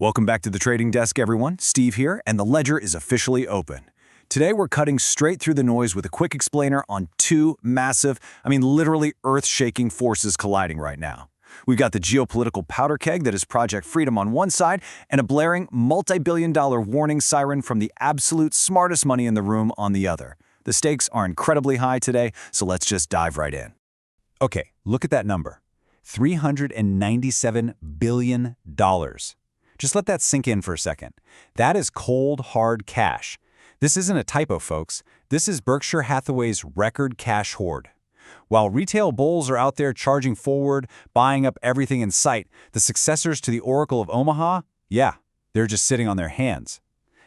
Welcome back to the trading desk, everyone. Steve here, and the ledger is officially open. Today, we're cutting straight through the noise with a quick explainer on two massive, literally earth-shaking forces colliding right now. We've got the geopolitical powder keg that is Project Freedom on one side, and a blaring, multi-billion-dollar warning siren from the absolute smartest money in the room on the other. The stakes are incredibly high today, so let's just dive right in. Okay, look at that number. $397 billion. Just let that sink in for a second. That is cold, hard cash. This isn't a typo, folks. This is Berkshire Hathaway's record cash hoard. While retail bulls are out there charging forward, buying up everything in sight, the successors to the Oracle of Omaha, they're just sitting on their hands.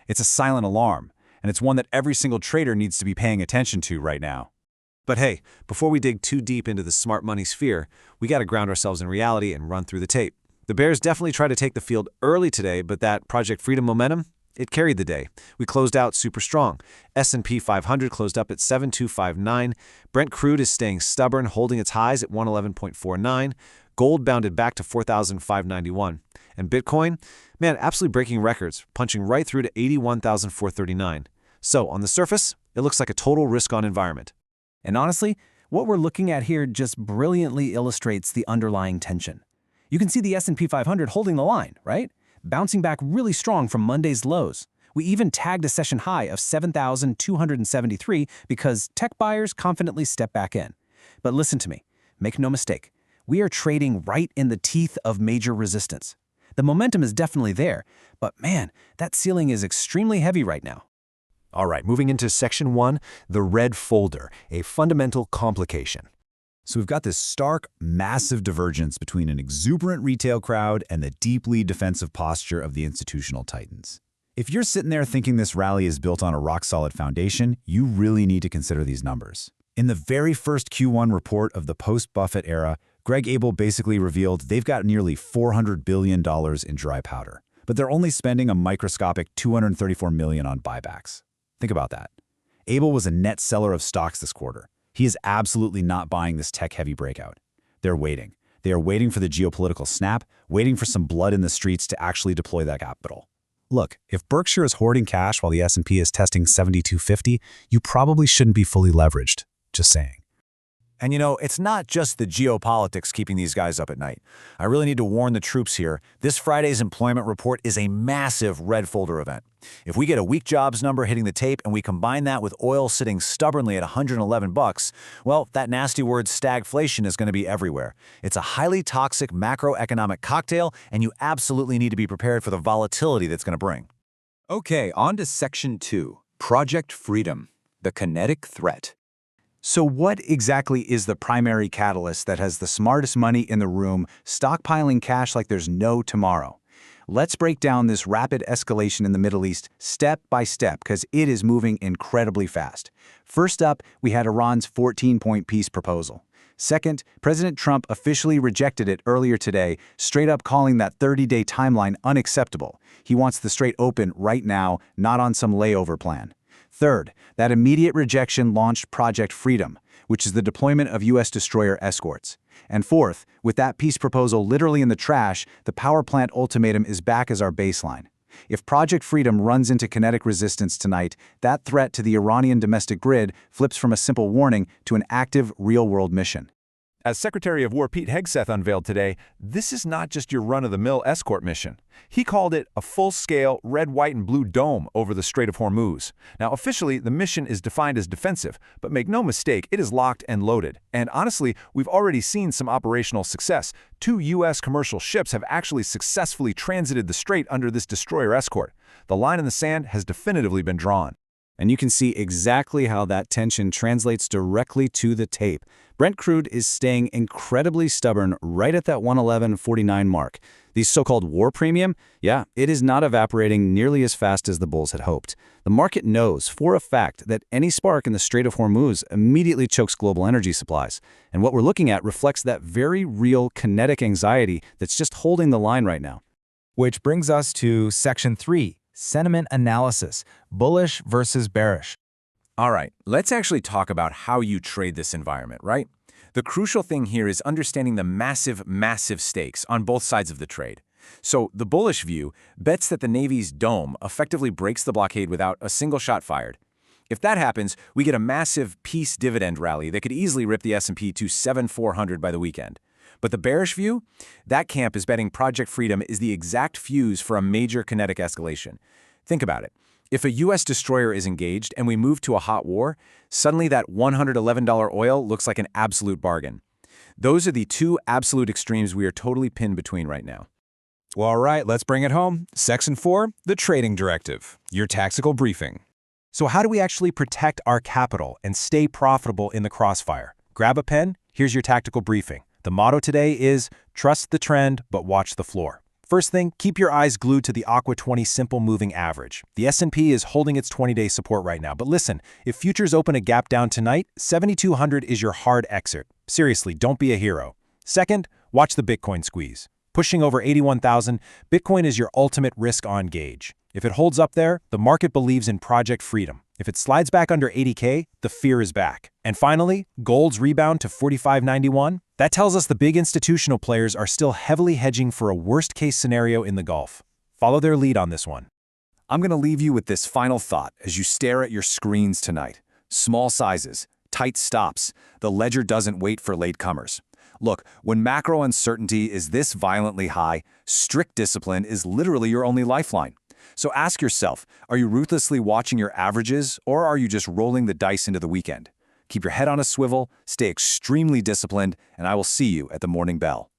It's a silent alarm, and it's one that every single trader needs to be paying attention to right now. But hey, before we dig too deep into the smart money sphere, we got to ground ourselves in reality and run through the tape. The bears definitely tried to take the field early today, but that Project Freedom momentum, it carried the day. We closed out super strong. S&P 500 closed up at 7259. Brent crude is staying stubborn, holding its highs at 111.49. Gold bounded back to 4,591. And Bitcoin, absolutely breaking records, punching right through to 81,439. So on the surface, it looks like a total risk-on environment. And honestly, what we're looking at here just brilliantly illustrates the underlying tension. You can see the S&P 500 holding the line, right? Bouncing back really strong from Monday's lows. We even tagged a session high of 7,273 because tech buyers confidently step back in. But listen to me, make no mistake, we are trading right in the teeth of major resistance. The momentum is definitely there, but man, that ceiling is extremely heavy right now. All right, moving into section 1, the red folder, a fundamental complication. So we've got this stark, massive divergence between an exuberant retail crowd and the deeply defensive posture of the institutional titans. If you're sitting there thinking this rally is built on a rock-solid foundation, you really need to consider these numbers. In the very first Q1 report of the post-Buffett era, Greg Abel basically revealed they've got nearly $400 billion in dry powder, but they're only spending a microscopic $234 million on buybacks. Think about that. Abel was a net seller of stocks this quarter. He is absolutely not buying this tech-heavy breakout. They're waiting. They are waiting for the geopolitical snap, waiting for some blood in the streets to actually deploy that capital. Look, if Berkshire is hoarding cash while the S&P is testing 7,250, you probably shouldn't be fully leveraged. Just saying. And it's not just the geopolitics keeping these guys up at night. I really need to warn the troops here. This Friday's employment report is a massive red folder event. If we get a weak jobs number hitting the tape and we combine that with oil sitting stubbornly at $111, well, that nasty word stagflation is going to be everywhere. It's a highly toxic macroeconomic cocktail, and you absolutely need to be prepared for the volatility that's going to bring. Okay, on to section 2, Project Freedom, the kinetic threat. So what exactly is the primary catalyst that has the smartest money in the room stockpiling cash like there's no tomorrow? Let's break down this rapid escalation in the Middle East step by step because it is moving incredibly fast. First up, we had Iran's 14-point peace proposal. Second, President Trump officially rejected it earlier today, straight up calling that 30-day timeline unacceptable. He wants the Strait open right now, not on some layover plan. Third, that immediate rejection launched Project Freedom, which is the deployment of U.S. destroyer escorts. And fourth, with that peace proposal literally in the trash, the power plant ultimatum is back as our baseline. If Project Freedom runs into kinetic resistance tonight, that threat to the Iranian domestic grid flips from a simple warning to an active, real-world mission. As Secretary of War Pete Hegseth unveiled today, this is not just your run-of-the-mill escort mission. He called it a full-scale red, white, and blue dome over the Strait of Hormuz. Now, officially, the mission is defined as defensive, but make no mistake, it is locked and loaded. And honestly, we've already seen some operational success. 2 U.S. commercial ships have actually successfully transited the strait under this destroyer escort. The line in the sand has definitively been drawn. And you can see exactly how that tension translates directly to the tape. Brent crude is staying incredibly stubborn right at that 111.49 mark. The so-called war premium, it is not evaporating nearly as fast as the bulls had hoped. The market knows for a fact that any spark in the Strait of Hormuz immediately chokes global energy supplies. And what we're looking at reflects that very real kinetic anxiety that's just holding the line right now. Which brings us to section 3. Sentiment analysis, bullish versus bearish. All right, let's actually talk about how you trade this environment, right? The crucial thing here is understanding the massive stakes on both sides of the trade. So the bullish view bets that the Navy's dome effectively breaks the blockade without a single shot fired. If that happens, we get a massive peace dividend rally that could easily rip the S&P to 7,400 by the weekend. But the bearish view? That camp is betting Project Freedom is the exact fuse for a major kinetic escalation. Think about it. If a U.S. destroyer is engaged and we move to a hot war, suddenly that $111 oil looks like an absolute bargain. Those are the two absolute extremes we are totally pinned between right now. Well, all right, let's bring it home. Section 4, the Trading Directive, your tactical briefing. So how do we actually protect our capital and stay profitable in the crossfire? Grab a pen, here's your tactical briefing. The motto today is, trust the trend, but watch the floor. First thing, keep your eyes glued to the Aqua 20 Simple Moving Average. The S&P is holding its 20-day support right now, but listen, if futures open a gap down tonight, 7,200 is your hard exit. Seriously, don't be a hero. Second, watch the Bitcoin squeeze. Pushing over 81,000, Bitcoin is your ultimate risk-on gauge. If it holds up there, the market believes in Project Freedom. If it slides back under 80K, the fear is back. And finally, gold's rebound to 45.91. That tells us the big institutional players are still heavily hedging for a worst-case scenario in the Gulf. Follow their lead on this one. I'm going to leave you with this final thought as you stare at your screens tonight. Small sizes, tight stops. The ledger doesn't wait for latecomers. Look, when macro uncertainty is this violently high, strict discipline is literally your only lifeline. So ask yourself, are you ruthlessly watching your averages, or are you just rolling the dice into the weekend? Keep your head on a swivel, stay extremely disciplined, and I will see you at the morning bell.